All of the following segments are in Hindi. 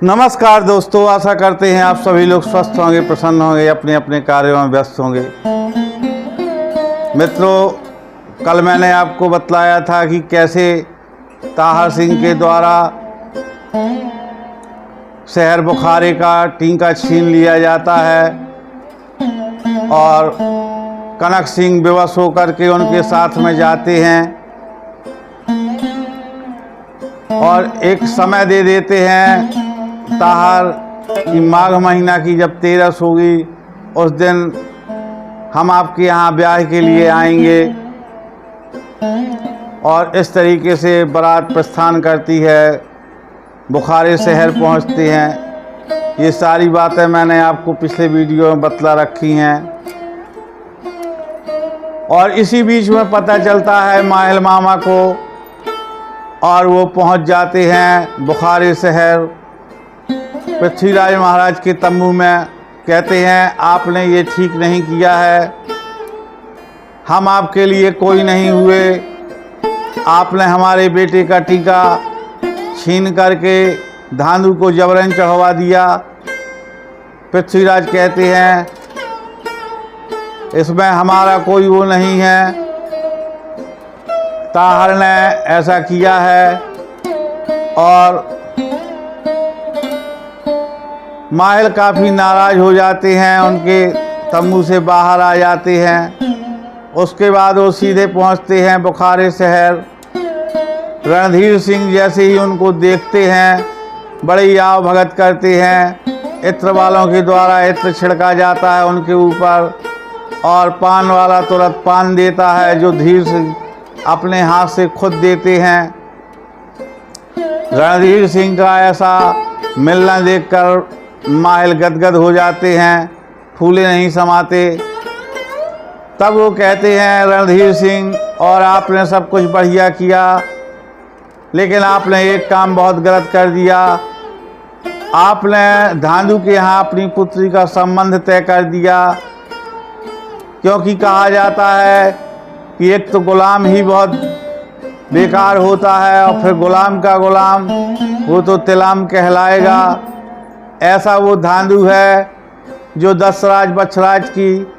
नमस्कार दोस्तों, आशा करते हैं आप सभी लोग स्वस्थ होंगे, प्रसन्न होंगे, अपने अपने कार्यों में व्यस्त होंगे। मित्रों, कल मैंने आपको बतलाया था कि कैसे ताहर सिंह के द्वारा शहर बुखारे का टीका छीन लिया जाता है और कनक सिंह बेबस होकर के उनके साथ में जाते हैं और एक समय दे देते हैं ताहर की माघ महीना की जब 13 होगी उस दिन हम आपके यहाँ ब्याह के लिए आएंगे। और इस तरीके से बारात प्रस्थान करती है, बुखारे शहर पहुँचते हैं। ये सारी बातें मैंने आपको पिछले वीडियो में बतला रखी हैं। और इसी बीच में पता चलता है माहिल मामा को और वो पहुँच जाते हैं बुखारे शहर। पृथ्वीराज महाराज के तंबू में कहते हैं आपने ये ठीक नहीं किया है, हम आपके लिए कोई नहीं हुए, आपने हमारे बेटे का टीका छीन करके धांधु को जबरन चढ़वा दिया। पृथ्वीराज कहते हैं इसमें हमारा कोई वो नहीं है, ताहर ने ऐसा किया है। और माहिल काफ़ी नाराज़ हो जाते हैं, उनके तंबू से बाहर आ जाते हैं। उसके बाद वो सीधे पहुंचते हैं बुखारे शहर। रणधीर सिंह जैसे ही उनको देखते हैं बड़ी आव भगत करते हैं। इत्र वालों के द्वारा इत्र छिड़का जाता है उनके ऊपर और पान वाला तुरंत पान देता है जो धीर से अपने हाथ से खुद देते हैं। रणधीर सिंह का ऐसा मिलना देखकर माहिल गदगद हो जाते हैं, फूले नहीं समाते। तब वो कहते हैं रणधीर सिंह और आपने सब कुछ बढ़िया किया, लेकिन आपने एक काम बहुत गलत कर दिया। आपने धांधु के यहाँ अपनी पुत्री का संबंध तय कर दिया, क्योंकि कहा जाता है कि एक तो गुलाम ही बहुत बेकार होता है और फिर गुलाम का गुलाम वो तो तिलाम कहलाएगा। ऐसा वो धांधु है जो दशराज बछराज की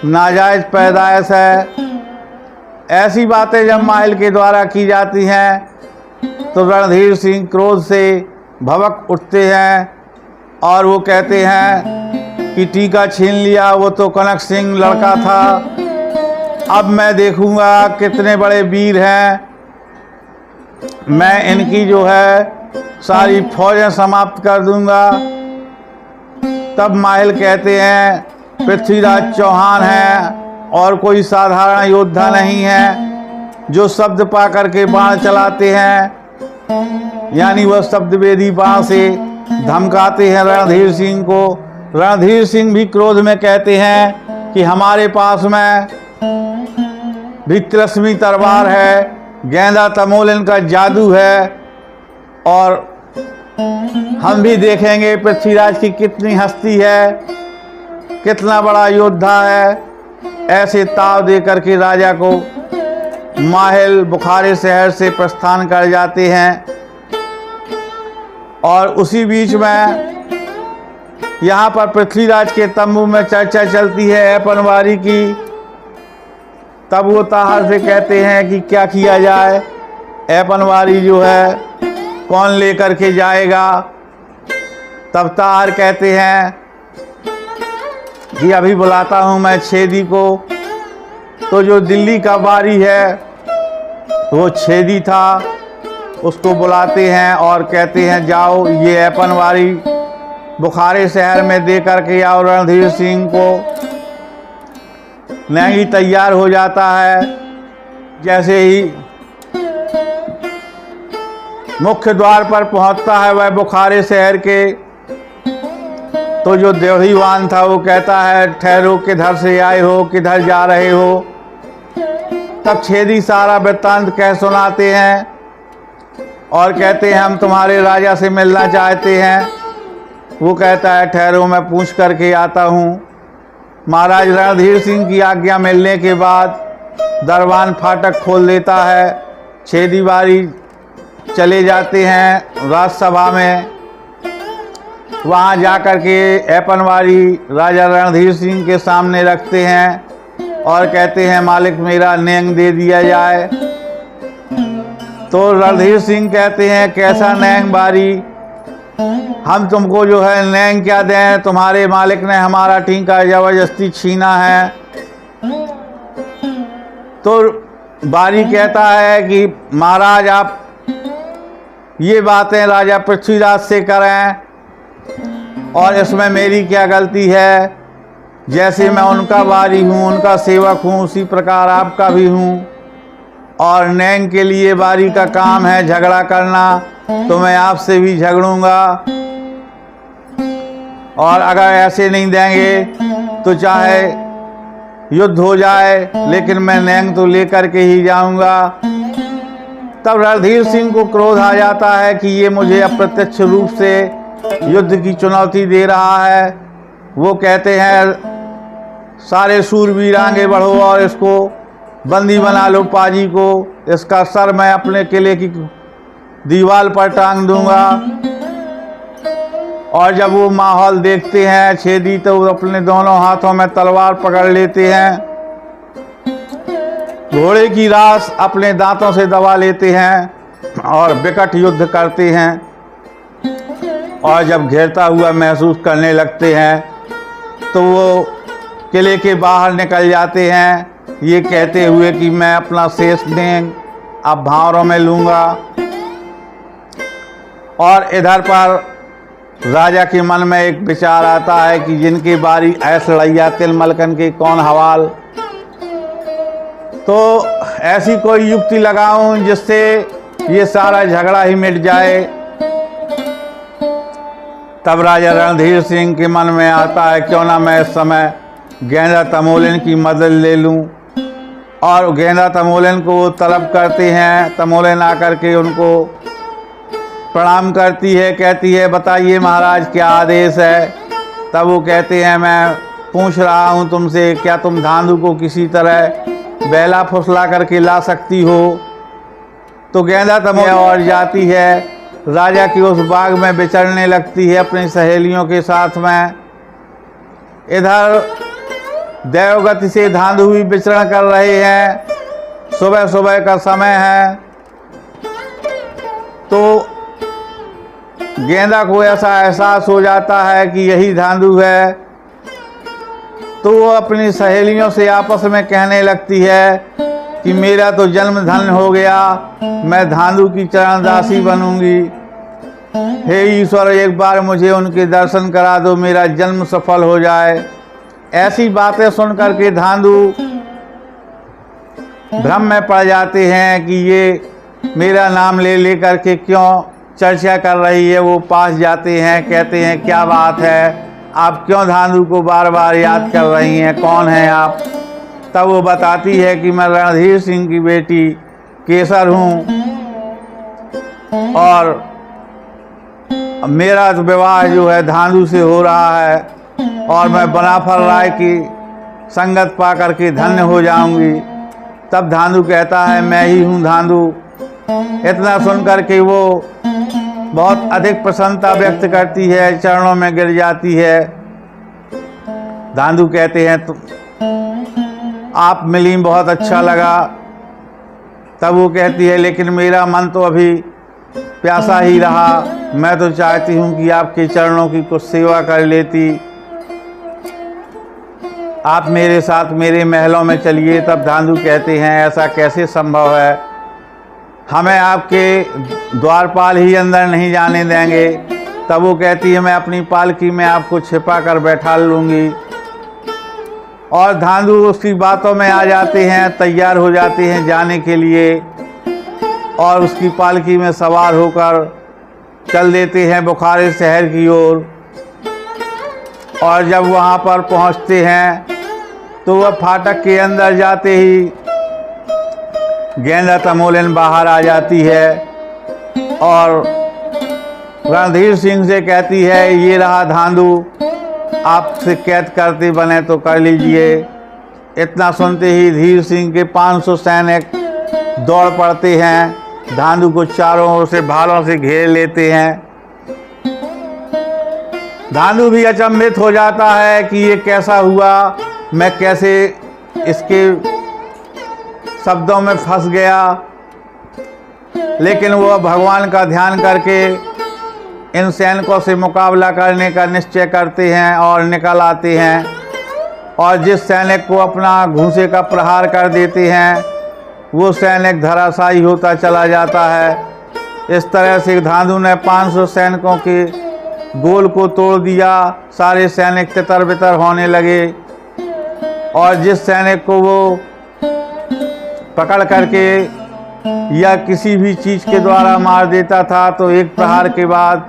नाजायज़ पैदाइश है। ऐसी बातें जब माहिल के द्वारा की जाती हैं तो रणधीर सिंह क्रोध से भड़क उठते हैं और वो कहते हैं कि टीका छीन लिया वो तो कनक सिंह लड़का था, अब मैं देखूंगा कितने बड़े वीर हैं, मैं इनकी जो है सारी फौजें समाप्त कर दूंगा। तब माहिल कहते हैं पृथ्वीराज चौहान हैं और कोई साधारण योद्धा नहीं है जो शब्द पा करके बाण चलाते हैं, यानी वह शब्दवेदी बाण से धमकाते हैं रणधीर सिंह को। रणधीर सिंह भी क्रोध में कहते हैं कि हमारे पास में भी तिलस्मी तलवार है, गेंदा तमोलन का जादू है और हम भी देखेंगे पृथ्वीराज की कितनी हस्ती है, कितना बड़ा योद्धा है। ऐसे ताव दे करके राजा को माहिल बुखारे शहर से प्रस्थान कर जाते हैं। और उसी बीच में यहाँ पर पृथ्वीराज के तंबू में चर्चा चलती है पनवारी की। तब वो ताहर से कहते हैं कि क्या किया जाए, पनवारी जो है कौन लेकर के जाएगा। तब ताहर कहते हैं कि अभी बुलाता हूँ मैं छेदी को। तो जो दिल्ली का बारी है वो छेदी था, उसको बुलाते हैं और कहते हैं जाओ ये पनवारी बुखारे शहर में दे करके आओ रणधीर सिंह को। नैगी तैयार हो जाता है। जैसे ही मुख्य द्वार पर पहुंचता है वह बुखारे शहर के, तो जो देवहीवान था वो कहता है ठहरो, किधर से आए हो, किधर जा रहे हो। तब छेदी सारा वृत्तांत कह सुनाते हैं और कहते हैं हम तुम्हारे राजा से मिलना चाहते हैं। वो कहता है ठहरो मैं पूछ करके आता हूँ। महाराज रणधीर सिंह की आज्ञा मिलने के बाद दरबान फाटक खोल देता है। छेदी बारी चले जाते हैं राजसभा में। वहाँ जाकर के ऐपनवारी राजा रणधीर सिंह के सामने रखते हैं और कहते हैं मालिक मेरा नैंग दे दिया जाए। तो रणधीर सिंह कहते हैं कैसा नैंग बारी, हम तुमको जो है नैंग क्या दें, तुम्हारे मालिक ने हमारा टीका जबरदस्ती छीना है। तो बारी कहता है कि महाराज आप ये बातें राजा पृथ्वीराज से करें और इसमें मेरी क्या गलती है, जैसे मैं उनका बारी हूँ, उनका सेवक हूँ, उसी प्रकार आपका भी हूँ। और नैंग के लिए बारी का काम है झगड़ा करना, तो मैं आपसे भी झगड़ूंगा। और अगर ऐसे नहीं देंगे तो चाहे युद्ध हो जाए, लेकिन मैं नैंग तो लेकर के ही जाऊंगा। तब रणधीर सिंह को क्रोध आ जाता है कि ये मुझे अप्रत्यक्ष रूप से युद्ध की चुनौती दे रहा है। वो कहते हैं सारे शूरवीर आगे बढ़ो और इसको बंदी बना लो, पाजी को, इसका सर मैं अपने किले की दीवार पर टांग दूंगा। और जब वो माहौल देखते हैं छेदी, तो वो अपने दोनों हाथों में तलवार पकड़ लेते हैं, घोड़े की रास अपने दांतों से दबा लेते हैं और विकट युद्ध करते हैं। और जब घेरता हुआ महसूस करने लगते हैं तो वो किले के बाहर निकल जाते हैं, ये कहते हुए कि मैं अपना शेष नैंग अब भावरों में लूँगा। और इधर पर राजा के मन में एक विचार आता है कि जिनकी बारी ऐस लड़ैया तिलमलकन के कौन हवाल, तो ऐसी कोई युक्ति लगाऊं जिससे ये सारा झगड़ा ही मिट जाए। तब राजा रणधीर सिंह के मन में आता है क्यों ना मैं इस समय गेंदा तमोलिन की मदद ले लूं। और गेंदा तमोलिन को तलब करते हैं। तमोलिन आकर के उनको प्रणाम करती है, कहती है बताइए महाराज क्या आदेश है। तब वो कहते हैं मैं पूछ रहा हूँ तुमसे, क्या तुम धांधु को किसी तरह बेला फुसला करके ला सकती हो। तो गेंदा तमोलिन और जाती है, राजा की उस बाग में विचरने लगती है अपनी सहेलियों के साथ में। इधर देवगति से धांधु भी विचरण कर रहे हैं, सुबह सुबह का समय है। तो गेंदा को ऐसा एहसास हो जाता है कि यही धांधु है, तो वो अपनी सहेलियों से आपस में कहने लगती है कि मेरा तो जन्म धन्य हो गया, मैं धांधु की चरणदासी बनूंगी। हे ईश्वर एक बार मुझे उनके दर्शन करा दो, मेरा जन्म सफल हो जाए। ऐसी बातें सुन करके धांधु भ्रम में पड़ जाते हैं कि ये मेरा नाम ले लेकर के क्यों चर्चा कर रही है। वो पास जाते हैं, कहते हैं क्या बात है, आप क्यों धांधु को बार बार याद कर रही हैं, कौन हैं आप। तब वो बताती है कि मैं रणधीर सिंह की बेटी केसर हूँ और मेरा विवाह जो है धांधु से हो रहा है और मैं बनाफर राय की संगत पा करके धन्य हो जाऊंगी। तब धांधु कहता है मैं ही हूँ धांधु। इतना सुन करके वो बहुत अधिक प्रसन्नता व्यक्त करती है, चरणों में गिर जाती है। धांधु कहते हैं तुम आप मिली बहुत अच्छा लगा। तब वो कहती है लेकिन मेरा मन तो अभी प्यासा ही रहा, मैं तो चाहती हूँ कि आपके चरणों की कुछ सेवा कर लेती, आप मेरे साथ मेरे महलों में चलिए। तब धांधु कहते हैं ऐसा कैसे संभव है, हमें आपके द्वारपाल ही अंदर नहीं जाने देंगे। तब वो कहती है मैं अपनी पालकी में आपको छिपा कर बैठा लूँगी। और धांधु उसकी बातों में आ जाते हैं, तैयार हो जाते हैं जाने के लिए और उसकी पालकी में सवार होकर चल देते हैं बुखारे शहर की ओर। और जब वहाँ पर पहुँचते हैं तो वह फाटक के अंदर जाते ही गेंदा तमोलिन बाहर आ जाती है और रणधीर सिंह से कहती है ये रहा धांधु, आपसे कैद करते बने तो कर लीजिए। इतना सुनते ही धीर सिंह के 500 सैनिक दौड़ पड़ते हैं, धांधु को चारों ओर से भालों से घेर लेते हैं धांधु भी अचंभित हो जाता है कि ये कैसा हुआ, मैं कैसे इसके शब्दों में फंस गया। लेकिन वह भगवान का ध्यान करके इन सैनिकों से मुकाबला करने का निश्चय करते हैं और निकल आते हैं, और जिस सैनिक को अपना घूंसे का प्रहार कर देते हैं वो सैनिक धराशायी होता चला जाता है। इस तरह से धांधु ने 500 सैनिकों के गोल को तोड़ दिया। सारे सैनिक तितर बितर होने लगे, और जिस सैनिक को वो पकड़ करके या किसी भी चीज़ के द्वारा मार देता था तो एक प्रहार के बाद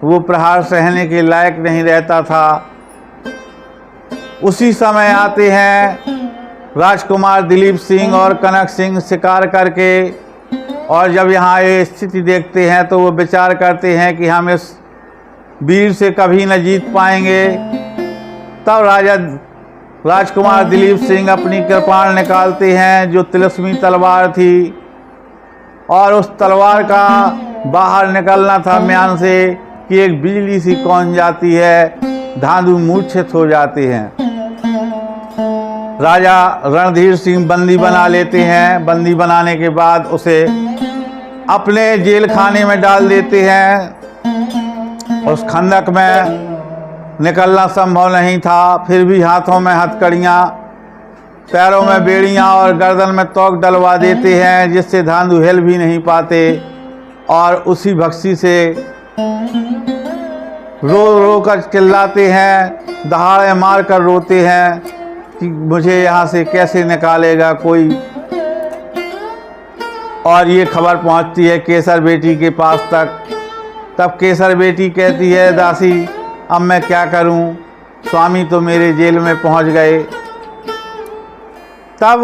वो प्रहार सहने के लायक नहीं रहता था। उसी समय आते हैं राजकुमार दिलीप सिंह और कनक सिंह शिकार करके, और जब यहाँ ये स्थिति देखते हैं तो वो विचार करते हैं कि हम इस वीर से कभी न जीत पाएंगे। तब राजकुमार दिलीप सिंह अपनी कृपाण निकालते हैं जो तिलस्मी तलवार थी, और उस तलवार का बाहर निकलना था म्यान से कि एक बिजली सी कौन जाती है। धांधु मूर्छित हो जाते हैं। राजा रणधीर सिंह बंदी बना लेते हैं। बंदी बनाने के बाद उसे अपने जेल खाने में डाल देते हैं। उस खंदक में निकलना संभव नहीं था, फिर भी हाथों में हथकड़ियाँ, पैरों में बेड़ियाँ और गर्दन में तोक डलवा देते हैं, जिससे धांधु हिल भी नहीं पाते, और उसी भक्सी से रो रो कर चिल्लाते हैं, दहाड़े मार कर रोते हैं कि मुझे यहाँ से कैसे निकालेगा कोई। और ये खबर पहुँचती है केसर बेटी के पास तक। तब केसर बेटी कहती है, दासी अब मैं क्या करूँ, स्वामी तो मेरे जेल में पहुँच गए। तब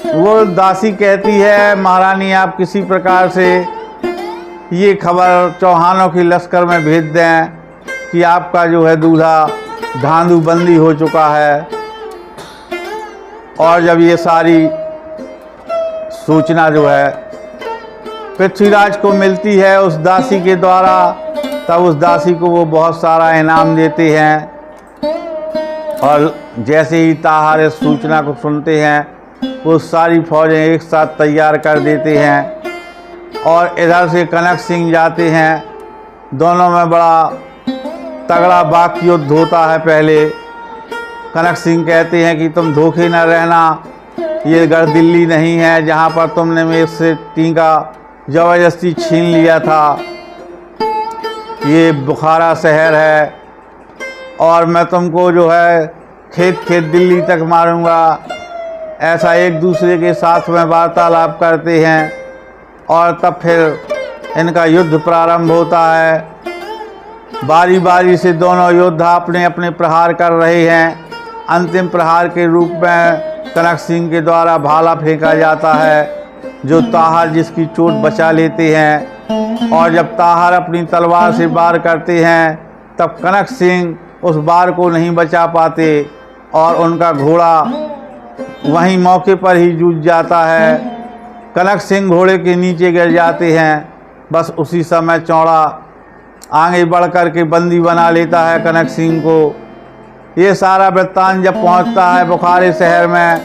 वो दासी कहती है, महारानी आप किसी प्रकार से ये खबर चौहानों की लश्कर में भेज दें कि आपका जो है दूल्हा धांधु बंदी हो चुका है। और जब ये सारी सूचना जो है पृथ्वीराज को मिलती है उस दासी के द्वारा, तब उस दासी को वो बहुत सारा इनाम देते हैं। और जैसे ही ताहार इस सूचना को सुनते हैं वो सारी फौजें एक साथ तैयार कर देते हैं, और इधर से कनक सिंह जाते हैं। दोनों में बड़ा तगड़ा वाक्य युद्ध होता है। पहले कनक सिंह कहते हैं कि तुम धोखे न रहना, ये गढ़ दिल्ली नहीं है जहाँ पर तुमने मेरे से टीका ज़बरदस्ती छीन लिया था, ये बुखारा शहर है, और मैं तुमको जो है खेत खेत दिल्ली तक मारूंगा। ऐसा एक दूसरे के साथ में वार्तालाप करते हैं, और तब फिर इनका युद्ध प्रारंभ होता है। बारी बारी से दोनों योद्धा अपने अपने प्रहार कर रहे हैं। अंतिम प्रहार के रूप में कनक सिंह के द्वारा भाला फेंका जाता है, जो ताहार जिसकी चोट बचा लेते हैं। और जब ताहार अपनी तलवार से वार करते हैं तब कनक सिंह उस वार को नहीं बचा पाते, और उनका घोड़ा वहीं मौके पर ही जूझ जाता है। कनक सिंह घोड़े के नीचे गिर जाते हैं। बस उसी समय चौड़ा आगे बढ़ कर के बंदी बना लेता है कनक सिंह को। ये सारा वृत्तांत जब पहुंचता है बुखारे शहर में,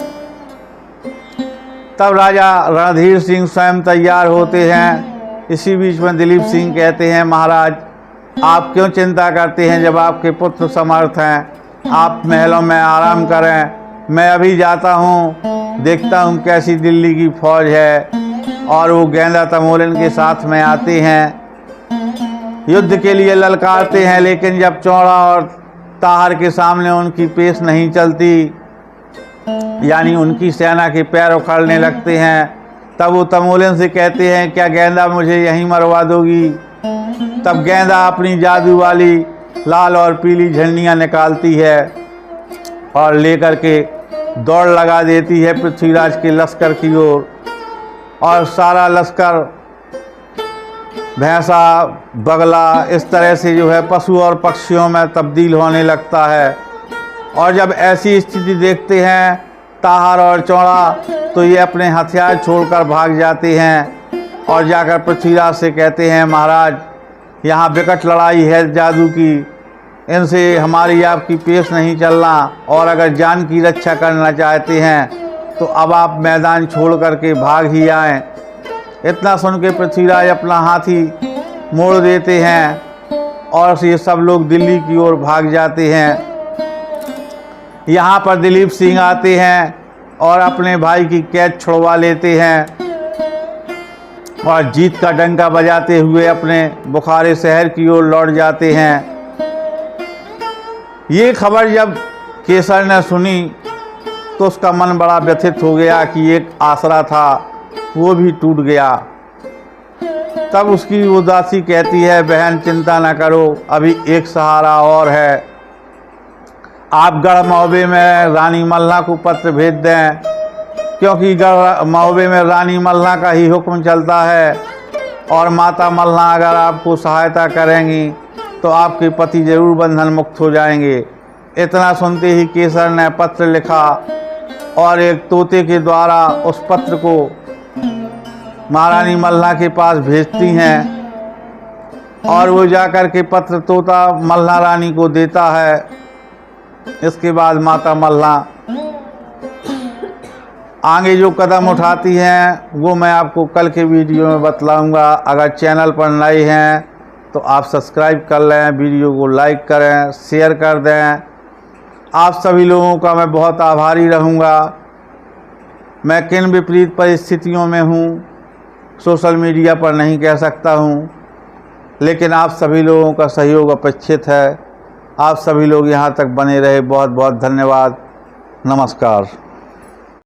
तब राजा रणधीर सिंह स्वयं तैयार होते हैं। इसी बीच में दिलीप सिंह कहते हैं, महाराज आप क्यों चिंता करते हैं जब आपके पुत्र समर्थ हैं, आप महलों में आराम करें। मैं अभी जाता हूँ, देखता हूँ कैसी दिल्ली की फौज है। और वो गेंदा तमोलन के साथ में आते हैं, युद्ध के लिए ललकारते हैं, लेकिन जब चौड़ा और ताहार के सामने उनकी पेश नहीं चलती, यानी उनकी सेना के पैर उखड़ने लगते हैं, तब वो तमोलन से कहते हैं, क्या गेंदा मुझे यहीं मरवा दोगी। तब गेंदा अपनी जादू वाली लाल और पीली झंडियाँ निकालती है और लेकर के दौड़ लगा देती है पृथ्वीराज के लश्कर की ओर। और सारा लश्कर भैंसा बगला इस तरह से जो है पशु और पक्षियों में तब्दील होने लगता है। और जब ऐसी स्थिति देखते हैं ताहार और चौड़ा, तो ये अपने हथियार छोड़कर भाग जाते हैं और जाकर पृथ्वीराज से कहते हैं, महाराज यहाँ विकट लड़ाई है जादू की, इनसे हमारी आपकी पेश नहीं चलना, और अगर जान की रक्षा करना चाहते हैं तो अब आप मैदान छोड़ करके भाग ही आएँ। इतना सुन के पृथ्वीराज अपना हाथी मोड़ देते हैं और ये सब लोग दिल्ली की ओर भाग जाते हैं। यहाँ पर दिलीप सिंह आते हैं और अपने भाई की कैद छुड़वा लेते हैं और जीत का डंका बजाते हुए अपने बुखारे शहर की ओर लौट जाते हैं। ये खबर जब केसर ने सुनी तो उसका मन बड़ा व्यथित हो गया कि एक आसरा था वो भी टूट गया। तब उसकी उदासी कहती है, बहन चिंता न करो, अभी एक सहारा और है। आप गढ़ महोबे में रानी मल्हा को पत्र भेज दें, क्योंकि गढ़ महोबे में रानी मल्हा का ही हुक्म चलता है, और माता मल्हा अगर आपको सहायता करेंगी तो आपके पति जरूर बंधन मुक्त हो जाएंगे। इतना सुनते ही केसर ने पत्र लिखा और एक तोते के द्वारा उस पत्र को महारानी मल्हा के पास भेजती हैं, और वो जाकर के पत्र तोता मल्हा रानी को देता है। इसके बाद माता मल्हा आगे जो कदम उठाती हैं वो मैं आपको कल के वीडियो में बतलाऊंगा। अगर चैनल पर नए हैं तो आप सब्सक्राइब कर लें, वीडियो को लाइक करें, शेयर कर दें। आप सभी लोगों का मैं बहुत आभारी रहूंगा। मैं किन विपरीत परिस्थितियों में हूं सोशल मीडिया पर नहीं कह सकता हूं, लेकिन आप सभी लोगों का सहयोग अपेक्षित है। आप सभी लोग यहाँ तक बने रहे, बहुत बहुत धन्यवाद। नमस्कार।